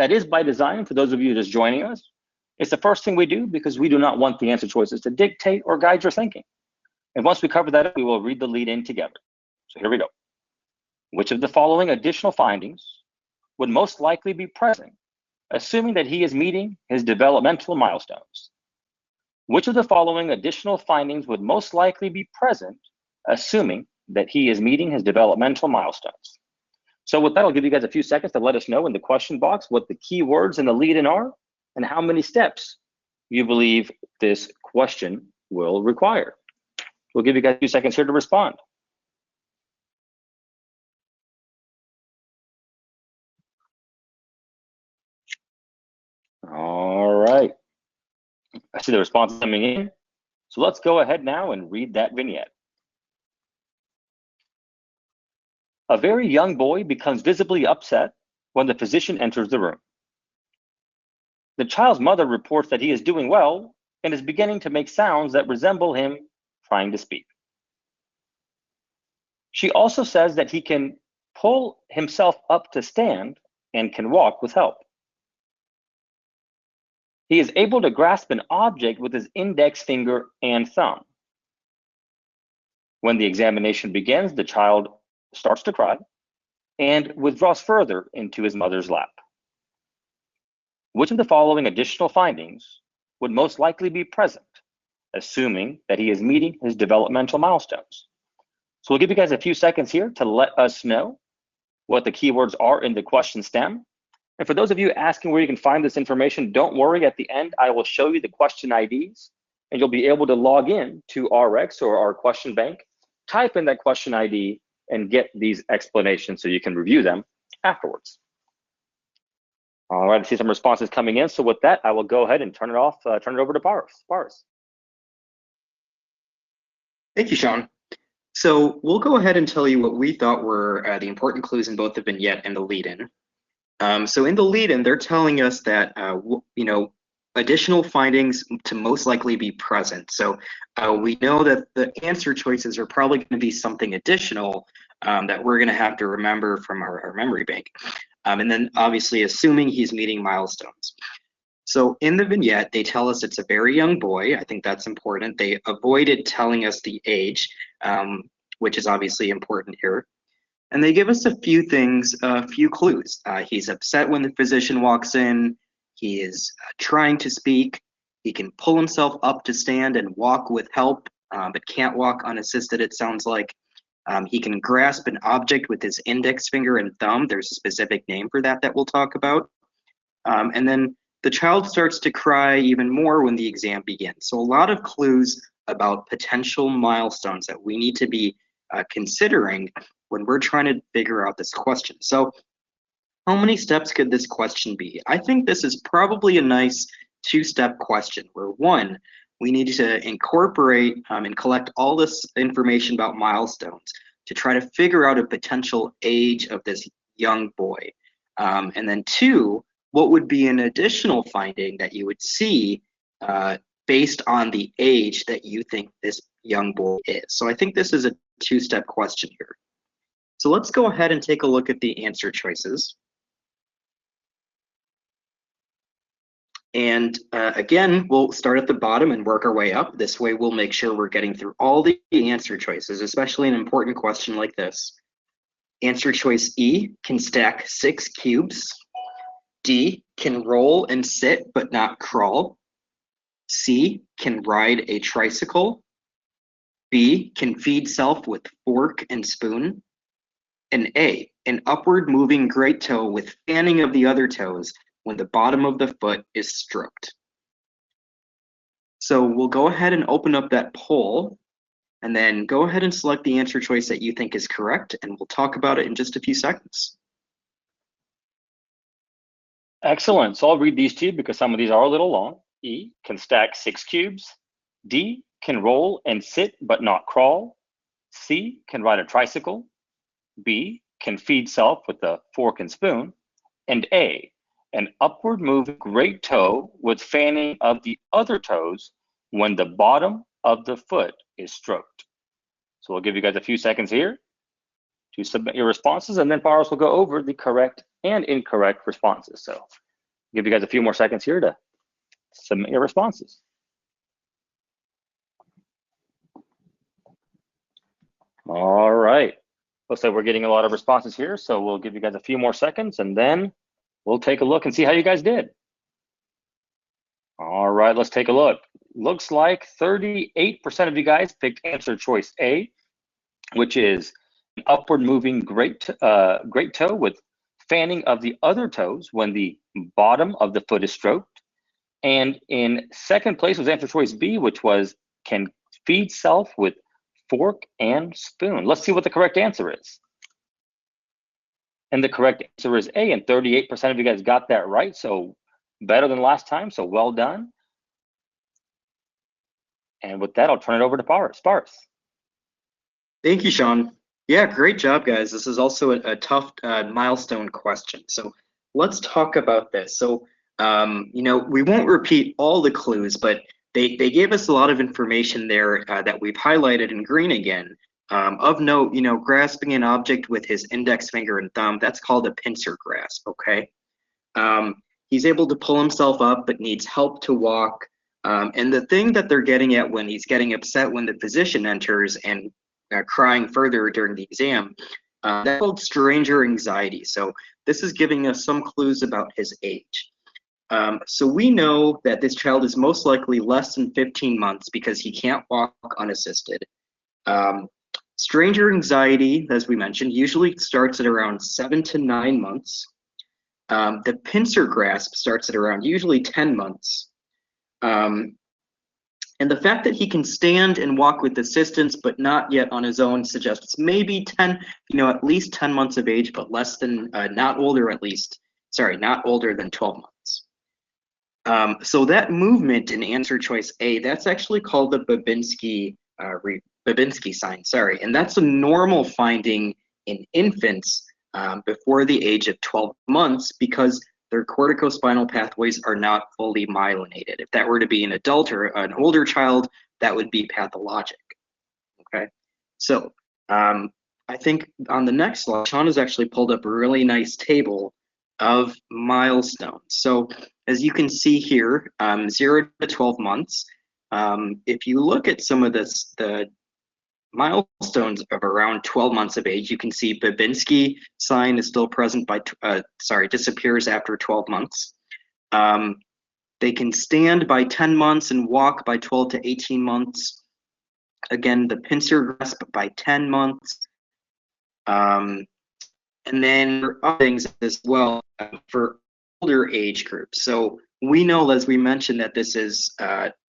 That is by design for those of you just joining us. It's the first thing we do because we do not want the answer choices to dictate or guide your thinking. And once we cover that up, we will read the lead-in together. So here we go. Which of the following additional findings would most likely be present, assuming that he is meeting his developmental milestones? Which of the following additional findings would most likely be present, assuming that he is meeting his developmental milestones? So with that, I'll give you guys a few seconds to let us know in the question box what the key words in the lead-in are and how many steps you believe this question will require. We'll give you guys a few seconds here to respond. All right. I see the response coming in. So let's go ahead now and read that vignette. A very young boy becomes visibly upset when the physician enters the room. The child's mother reports that he is doing well and is beginning to make sounds that resemble him trying to speak. She also says that he can pull himself up to stand and can walk with help. He is able to grasp an object with his index finger and thumb. When the examination begins, the child starts to cry and withdraws further into his mother's lap. Which of the following additional findings would most likely be present, assuming that he is meeting his developmental milestones? So we'll give you guys a few seconds here to let us know what the keywords are in the question stem. And for those of you asking where you can find this information, don't worry, at the end, I will show you the question IDs and you'll be able to log in to RX or our question bank, type in that question ID and get these explanations so you can review them afterwards. All right, I see some responses coming in. So with that, I will go ahead and turn it over to Paris. Thank you, Sean. So we'll go ahead and tell you what we thought were the important clues in both the vignette and the lead-in. So in the lead-in, they're telling us that, additional findings to most likely be present. So we know that the answer choices are probably going to be something additional that we're going to have to remember from our memory bank. And then obviously assuming he's meeting milestones. So in the vignette, they tell us it's a very young boy. I think that's important. They avoided telling us the age, which is obviously important here. And they give us a few things, a few clues. He's upset when the physician walks in. He is trying to speak. He can pull himself up to stand and walk with help, but can't walk unassisted, it sounds like. He can grasp an object with his index finger and thumb. There's a specific name for that we'll talk about. And then the child starts to cry even more when the exam begins. So a lot of clues about potential milestones that we need to be considering when we're trying to figure out this question. So how many steps could this question be? I think this is probably a nice two-step question where one, we need to incorporate and collect all this information about milestones to try to figure out a potential age of this young boy. And then two, what would be an additional finding that you would see based on the age that you think this young boy is? So I think this is a two-step question here. So let's go ahead and take a look at the answer choices. And again, we'll start at the bottom and work our way up. This way we'll make sure we're getting through all the answer choices, especially an important question like this. Answer choice E, can stack 6 cubes. D, can roll and sit but not crawl. C, can ride a tricycle. B, can feed self with fork and spoon. And A, an upward moving great toe with fanning of the other toes when the bottom of the foot is stroked. So we'll go ahead and open up that poll and then go ahead and select the answer choice that you think is correct, and we'll talk about it in just a few seconds. Excellent. So I'll read these to you because some of these are a little long. E, can stack 6 cubes. D, can roll and sit but not crawl. C, can ride a tricycle. B, can feed self with a fork and spoon. And A, an upward moving great toe with fanning of the other toes when the bottom of the foot is stroked. So we'll give you guys a few seconds here to submit your responses, and then Paros will go over the correct and incorrect responses. So Give you guys a few more seconds here to submit your responses. All right. Looks like we're getting a lot of responses here, so we'll give you guys a few more seconds and then we'll take a look and see how you guys did. All right, let's take a look. Looks like 38% of you guys picked answer choice A, which is an upward moving great toe with fanning of the other toes when the bottom of the foot is stroked. And in second place was answer choice B, which was can feed self with fork and spoon. Let's see what the correct answer is. And the correct answer is A, and 38% of you guys got that right. So better than last time, so well done. And with that, I'll turn it over to Paris. Thank you, Sean. Yeah, great job, guys. This is also a tough milestone question. So let's talk about this. So, we won't repeat all the clues, but they gave us a lot of information there that we've highlighted in green again. Of note, grasping an object with his index finger and thumb, that's called a pincer grasp, okay? He's able to pull himself up, but needs help to walk. And the thing that they're getting at when he's getting upset when the physician enters and crying further during the exam, that's called stranger anxiety. So this is giving us some clues about his age. So we know that this child is most likely less than 15 months because he can't walk unassisted. Stranger anxiety, as we mentioned, usually starts at around 7 to 9 months. The pincer grasp starts at around usually 10 months. And the fact that he can stand and walk with assistance but not yet on his own suggests maybe at least 10 months of age, but less than, not older than 12 months. So that movement in answer choice A, that's actually called the Babinski sign, and that's a normal finding in infants before the age of 12 months because their corticospinal pathways are not fully myelinated. If that were to be an adult or an older child, that would be pathologic, okay? So I think on the next slide, Sean has actually pulled up a really nice table of milestones. So as you can see here, 0 to 12 months, if you look at some of the milestones of around 12 months of age, you can see Babinski sign is still present disappears after 12 months. They can stand by 10 months and walk by 12 to 18 months. Again, the pincer grasp by 10 months. And then for other things as well for older age groups. So we know, as we mentioned, that this is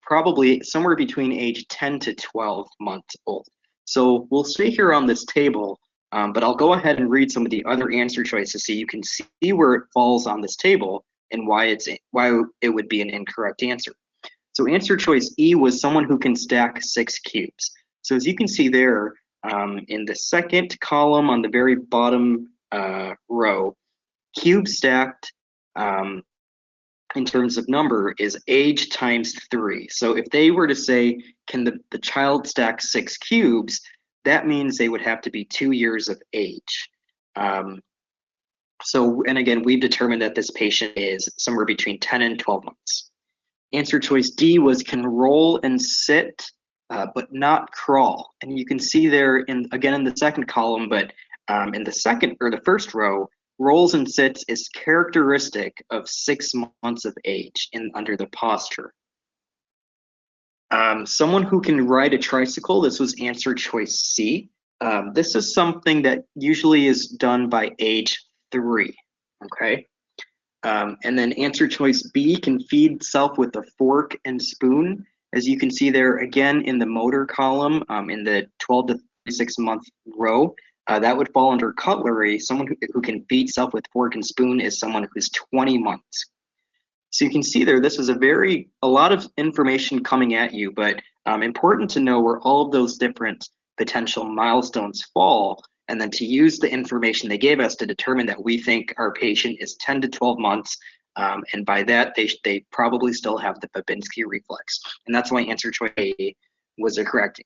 probably somewhere between age 10 to 12 months old. So we'll stay here on this table, but I'll go ahead and read some of the other answer choices so you can see where it falls on this table and why it would be an incorrect answer. So answer choice E was someone who can stack 6 cubes. So as you can see there, in the second column on the very bottom row, cube stacked in terms of number is age times 3. So if they were to say, can the child stack 6 cubes, that means they would have to be 2 years of age. And again, we've determined that this patient is somewhere between 10 and 12 months. Answer choice D was can roll and sit, but not crawl. And you can see there again in the second column, but in the first row, rolls and sits is characteristic of 6 months of age under the posture. Someone who can ride a tricycle, this was answer choice C. This is something that usually is done by age 3, okay? And then answer choice B can feed self with a fork and spoon. As you can see there again in the motor column, in the 12 to 36 month row, that would fall under cutlery. Someone who can feed self with fork and spoon is someone who's 20 months. So you can see there, this is a lot of information coming at you, but important to know where all of those different potential milestones fall, and then to use the information they gave us to determine that we think our patient is 10 to 12 months, and by that, they probably still have the Babinski reflex. And that's why answer choice A was a correct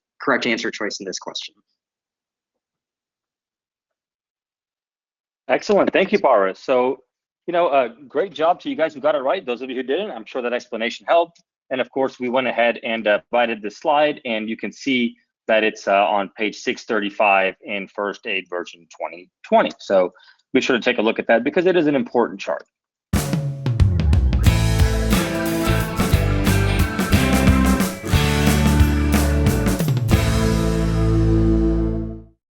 answer choice in this question. Excellent, thank you, Paris. So Great job to you guys who got it right. Those of you who didn't, I'm sure that explanation helped. And of course, we went ahead and provided the slide, and you can see that it's on page 635 in First Aid version 2020. So be sure to take a look at that because it is an important chart.